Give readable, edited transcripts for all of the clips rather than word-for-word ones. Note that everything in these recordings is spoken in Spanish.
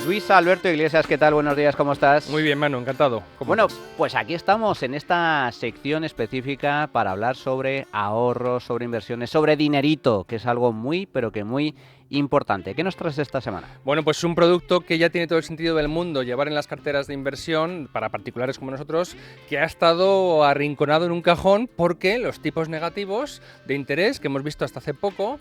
Luis Alberto Iglesias, ¿qué tal? Buenos días, ¿cómo estás? Muy bien, Manu, encantado. Bueno, pues aquí estamos en esta sección específica para hablar sobre ahorros, sobre inversiones, sobre dinerito, que es algo muy, pero que muy importante. ¿Qué nos traes esta semana? Bueno, pues un producto que ya tiene todo el sentido del mundo llevar en las carteras de inversión para particulares como nosotros, que ha estado arrinconado en un cajón porque los tipos negativos de interés que hemos visto hasta hace poco,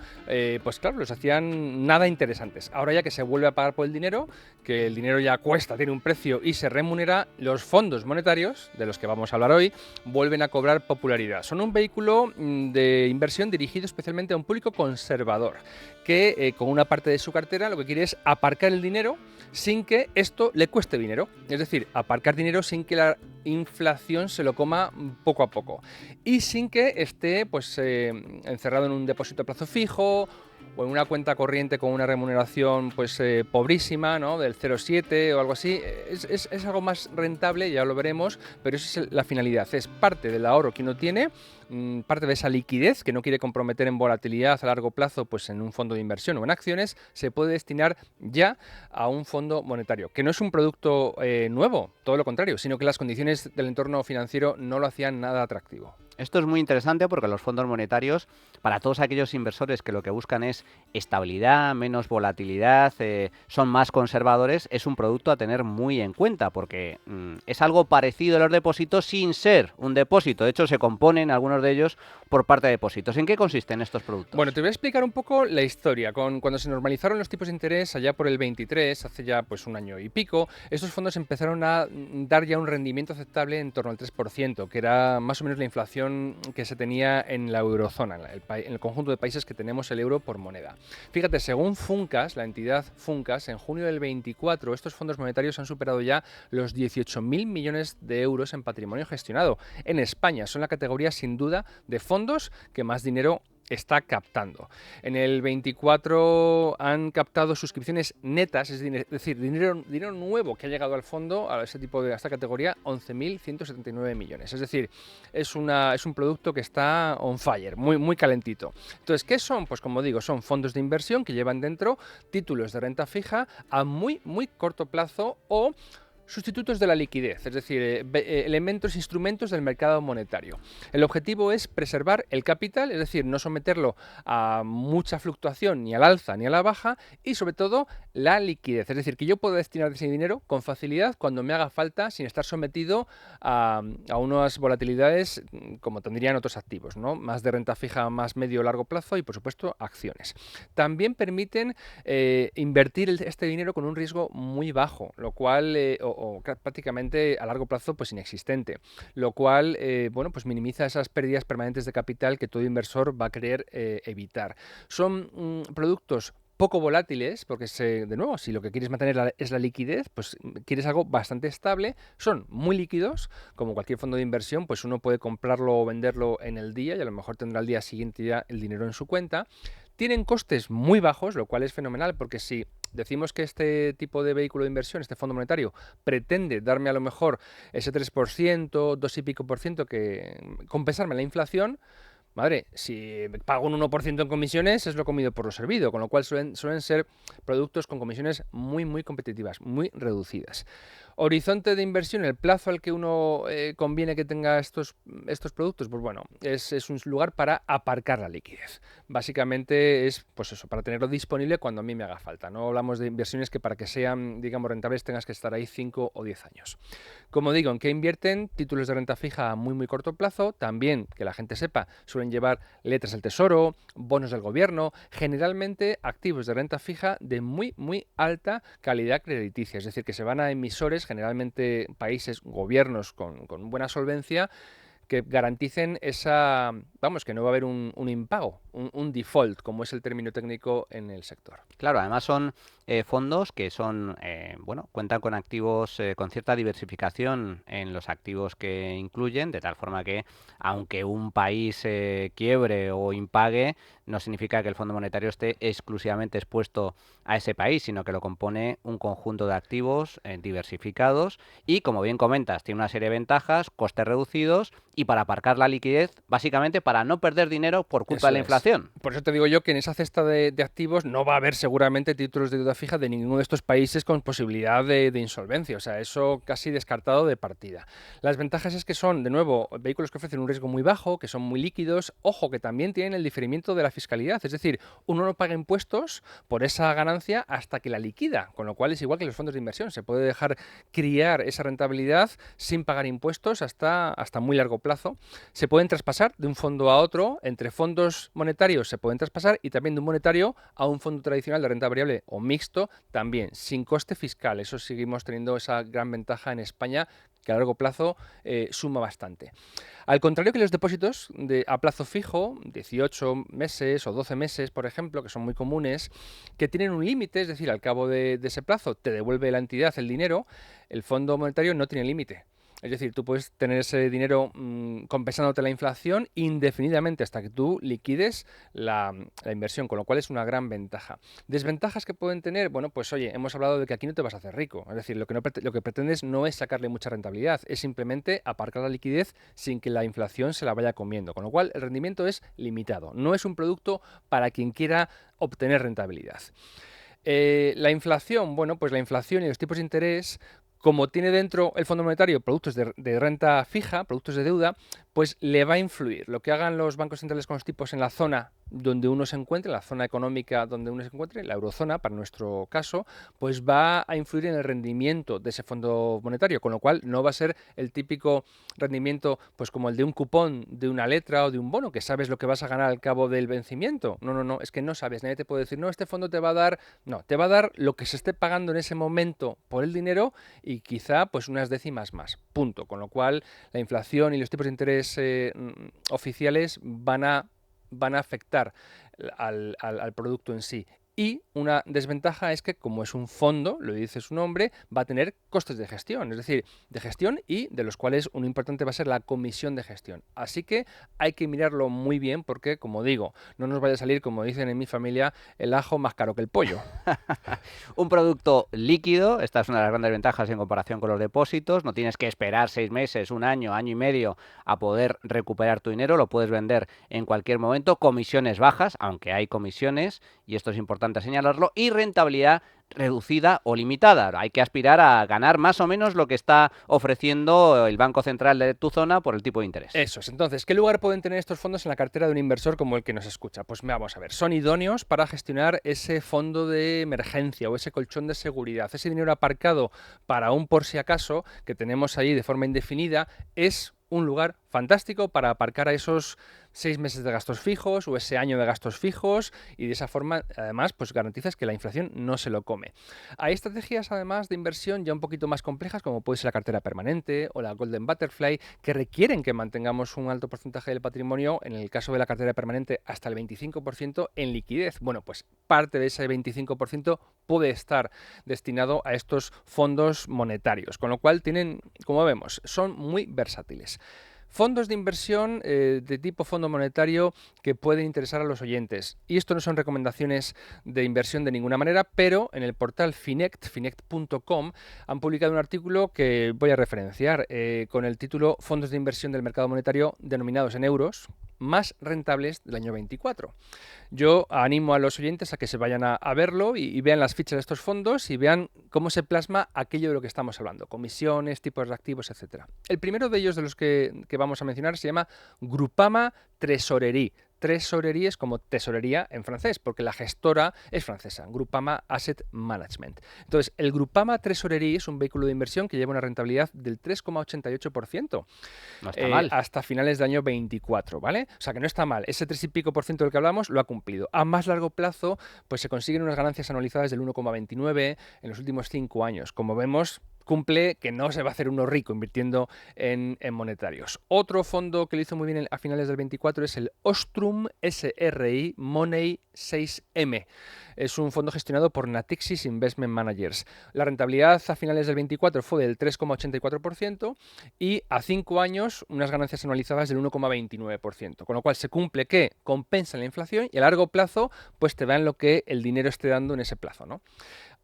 pues claro, los hacían nada interesantes. Ahora ya que se vuelve a pagar por el dinero, que el dinero ya cuesta, tiene un precio y se remunera, los fondos monetarios, de los que vamos a hablar hoy, vuelven a cobrar popularidad. Son un vehículo de inversión dirigido especialmente a un público conservador, que con una parte de su cartera lo que quiere es aparcar el dinero sin que esto le cueste dinero. Es decir, aparcar dinero sin que la inflación se lo coma poco a poco y sin que esté pues, encerrado en un depósito a plazo fijo o en una cuenta corriente con una remuneración pues pobrísima, ¿no? Del 0,7 o algo así. Es algo más rentable, ya lo veremos, pero esa es la finalidad. Es parte del ahorro que uno tiene, parte de esa liquidez que no quiere comprometer en volatilidad a largo plazo, pues en un fondo de inversión o en acciones, se puede destinar ya a un fondo monetario, que no es un producto nuevo, todo lo contrario, sino que las condiciones del entorno financiero no lo hacían nada atractivo. Esto es muy interesante porque los fondos monetarios, para todos aquellos inversores que lo que buscan es estabilidad, menos volatilidad, son más conservadores, es un producto a tener muy en cuenta porque es algo parecido a los depósitos sin ser un depósito. De hecho, se componen algunos de ellos por parte de depósitos. ¿En qué consisten estos productos? Bueno, te voy a explicar un poco la historia. Cuando se normalizaron los tipos de interés allá por el 23, hace ya pues un año y pico, estos fondos empezaron a dar ya un rendimiento aceptable en torno al 3%, que era más o menos la inflación que se tenía en la eurozona, en el conjunto de países que tenemos el euro por moneda. Fíjate, según Funcas, la entidad Funcas, en junio del 24 estos fondos monetarios han superado ya los 18.000 millones de euros en patrimonio gestionado. En España son la categoría sin duda de fondos que más dinero está captando. En el 24 han captado suscripciones netas, es decir, dinero nuevo que ha llegado al fondo, a esta categoría, 11.179 millones. Es decir, es un producto que está on fire, muy, muy calentito. Entonces, ¿qué son? Pues como digo, son fondos de inversión que llevan dentro títulos de renta fija a muy, muy corto plazo o sustitutos de la liquidez, es decir, instrumentos del mercado monetario. El objetivo es preservar el capital, es decir, no someterlo a mucha fluctuación ni al alza ni a la baja y sobre todo la liquidez, es decir, que yo pueda destinar ese dinero con facilidad cuando me haga falta sin estar sometido a unas volatilidades como tendrían otros activos, ¿no? Más de renta fija, más medio o largo plazo y por supuesto acciones. También permiten invertir este dinero con un riesgo muy bajo, lo cual o prácticamente a largo plazo pues inexistente, lo cual bueno, pues minimiza esas pérdidas permanentes de capital que todo inversor va a querer evitar. Son productos poco volátiles, porque de nuevo, si lo que quieres mantener es la liquidez, pues quieres algo bastante estable. Son muy líquidos, como cualquier fondo de inversión, pues uno puede comprarlo o venderlo en el día y a lo mejor tendrá al día siguiente ya el dinero en su cuenta. Tienen costes muy bajos, lo cual es fenomenal, porque si decimos que este tipo de vehículo de inversión, este fondo monetario, pretende darme a lo mejor ese 3%, 2 y pico por ciento, que compensarme la inflación, madre, si pago un 1% en comisiones es lo comido por lo servido, con lo cual suelen ser productos con comisiones muy, muy competitivas, muy reducidas. Horizonte de inversión, el plazo al que uno conviene que tenga estos productos, pues bueno, es un lugar para aparcar la liquidez. Básicamente es, pues eso, para tenerlo disponible cuando a mí me haga falta. No hablamos de inversiones que para que sean, digamos, rentables tengas que estar ahí 5 o 10 años. Como digo, ¿en qué invierten? Títulos de renta fija a muy, muy corto plazo. También, que la gente sepa, suelen llevar letras del tesoro, bonos del gobierno, generalmente activos de renta fija de muy, muy alta calidad crediticia. Es decir, que se van a emisores, generalmente países, gobiernos con buena solvencia, que garanticen esa, vamos, que no va a haber un impago, un default, como es el término técnico en el sector. Claro, además son fondos que son, bueno, cuentan con activos con cierta diversificación en los activos que incluyen, de tal forma que aunque un país quiebre o impague, no significa que el Fondo Monetario esté exclusivamente expuesto a ese país, sino que lo compone un conjunto de activos diversificados y, como bien comentas, tiene una serie de ventajas, costes reducidos y para aparcar la liquidez, básicamente para no perder dinero por culpa de Eso la es. inflación. Por eso te digo yo que en esa cesta de activos no va a haber seguramente títulos de deuda fija de ninguno de estos países con posibilidad de insolvencia. O sea, eso casi descartado de partida. Las ventajas es que son, de nuevo, vehículos que ofrecen un riesgo muy bajo, que son muy líquidos. Ojo, que también tienen el diferimiento de la fiscalidad. Es decir, uno no paga impuestos por esa ganancia hasta que la liquida. Con lo cual es igual que los fondos de inversión. Se puede dejar criar esa rentabilidad sin pagar impuestos hasta muy largo plazo. Se pueden traspasar de un fondo a otro, entre fondos monetarios se pueden traspasar y también de un monetario a un fondo tradicional de renta variable o mixto, también sin coste fiscal. Eso seguimos teniendo esa gran ventaja en España que a largo plazo suma bastante. Al contrario que los depósitos a plazo fijo, 18 meses o 12 meses, por ejemplo, que son muy comunes, que tienen un límite, es decir, al cabo de ese plazo te devuelve la entidad el dinero, el fondo monetario no tiene límite. Es decir, tú puedes tener ese dinero compensándote la inflación indefinidamente hasta que tú liquides la inversión, con lo cual es una gran ventaja. Desventajas que pueden tener, bueno, pues oye, hemos hablado de que aquí no te vas a hacer rico. Es decir, lo que pretendes no es sacarle mucha rentabilidad, es simplemente aparcar la liquidez sin que la inflación se la vaya comiendo. Con lo cual, el rendimiento es limitado. No es un producto para quien quiera obtener rentabilidad. La inflación, bueno, pues la inflación y los tipos de interés, como tiene dentro el Fondo Monetario productos de renta fija, productos de deuda, pues le va a influir. Lo que hagan los bancos centrales con los tipos en la zona donde uno se encuentre, la zona económica donde uno se encuentre, la eurozona, para nuestro caso, pues va a influir en el rendimiento de ese fondo monetario, con lo cual no va a ser el típico rendimiento pues como el de un cupón de una letra o de un bono, que sabes lo que vas a ganar al cabo del vencimiento. No, no, no, es que no sabes, nadie te puede decir, no, este fondo te va a dar, no, te va a dar lo que se esté pagando en ese momento por el dinero y quizá pues unas décimas más, punto. Con lo cual la inflación y los tipos de interés oficiales van a afectar al producto en sí. Y una desventaja es que, como es un fondo, lo dice su nombre, va a tener costes de gestión, es decir, de gestión y de los cuales uno importante va a ser la comisión de gestión. Así que hay que mirarlo muy bien porque, como digo, no nos vaya a salir, como dicen en mi familia, el ajo más caro que el pollo. Un producto líquido, esta es una de las grandes ventajas en comparación con los depósitos, no tienes que esperar 6 meses, un año, año y medio a poder recuperar tu dinero, lo puedes vender en cualquier momento, comisiones bajas, aunque hay comisiones, y esto es importante señalarlo, y rentabilidad reducida o limitada. Hay que aspirar a ganar más o menos lo que está ofreciendo el Banco Central de tu zona por el tipo de interés. Eso es. Entonces, ¿qué lugar pueden tener estos fondos en la cartera de un inversor como el que nos escucha? Pues vamos a ver, son idóneos para gestionar ese fondo de emergencia o ese colchón de seguridad. Ese dinero aparcado para un por si acaso que tenemos ahí de forma indefinida es un lugar fantástico para aparcar a esos 6 meses de gastos fijos o ese año de gastos fijos y de esa forma además pues garantizas que la inflación no se lo come. Hay estrategias además de inversión ya un poquito más complejas como puede ser la cartera permanente o la Golden Butterfly que requieren que mantengamos un alto porcentaje del patrimonio, en el caso de la cartera permanente hasta el 25% en liquidez. Bueno, pues parte de ese 25% puede estar destinado a estos fondos monetarios, con lo cual tienen, como vemos, son muy versátiles. Fondos de inversión de tipo fondo monetario que pueden interesar a los oyentes. Y esto no son recomendaciones de inversión de ninguna manera, pero en el portal finect.com, han publicado un artículo que voy a referenciar con el título Fondos de inversión del mercado monetario denominados en euros más rentables del año 24. Yo animo a los oyentes a que se vayan a verlo y vean las fichas de estos fondos y vean cómo se plasma aquello de lo que estamos hablando, comisiones, tipos de activos, etcétera. El primero de ellos de los que vamos a mencionar se llama Groupama Trésorerie. Trésorerie es como tesorería en francés, porque la gestora es francesa, Groupama Asset Management. Entonces, el Groupama Trésorerie es un vehículo de inversión que lleva una rentabilidad del 3,88%. No está mal. Hasta finales del año 24, ¿vale? O sea, que no está mal. Ese 3 y pico por ciento del que hablamos lo ha cumplido. A más largo plazo, pues se consiguen unas ganancias anualizadas del 1,29 en los últimos 5 años. Como vemos, cumple que no se va a hacer uno rico invirtiendo en monetarios. Otro fondo que lo hizo muy bien a finales del 24 es el Ostrum SRI Money 6M. Es un fondo gestionado por Natixis Investment Managers. La rentabilidad a finales del 24 fue del 3,84% y a 5 años unas ganancias anualizadas del 1,29%, con lo cual se cumple que compensa la inflación y a largo plazo pues te dan lo que el dinero esté dando en ese plazo, ¿no?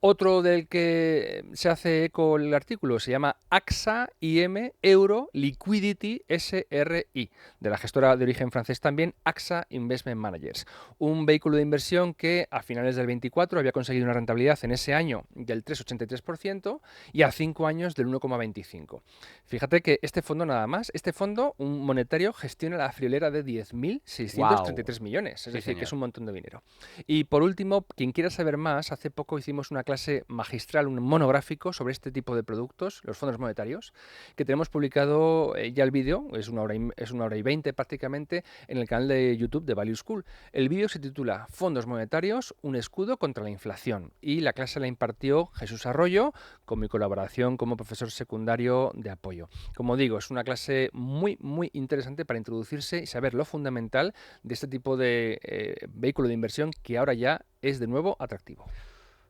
Otro del que se hace eco el artículo se llama AXA IM Euro Liquidity SRI, de la gestora de origen francés también, AXA Investment Managers. Un vehículo de inversión que a finales del 24 había conseguido una rentabilidad en ese año del 3,83% y a 5 años del 1,25%. Fíjate que este fondo nada más, este fondo, un monetario, gestiona la friolera de 10.633 millones, es decir, que es un montón de dinero. Y por último, quien quiera saber más, hace poco hicimos una clase magistral, un monográfico sobre este tipo de productos, los fondos monetarios, que tenemos publicado ya el vídeo, es una hora y 20 prácticamente, en el canal de YouTube de Value School. El vídeo se titula Fondos monetarios, un escudo contra la inflación, y la clase la impartió Jesús Arroyo, con mi colaboración como profesor secundario de apoyo. Como digo, es una clase muy, muy interesante para introducirse y saber lo fundamental de este tipo de vehículo de inversión que ahora ya es de nuevo atractivo.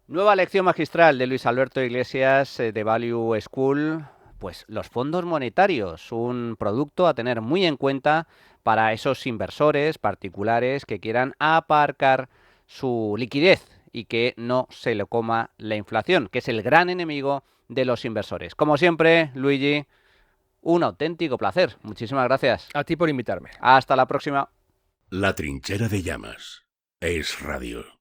Nueva lección magistral de Luis Alberto Iglesias de Value School. Pues los fondos monetarios, un producto a tener muy en cuenta para esos inversores particulares que quieran aparcar su liquidez y que no se le coma la inflación, que es el gran enemigo de los inversores. Como siempre, Luigi, un auténtico placer. Muchísimas gracias. A ti por invitarme. Hasta la próxima. La trinchera de llamas es radio.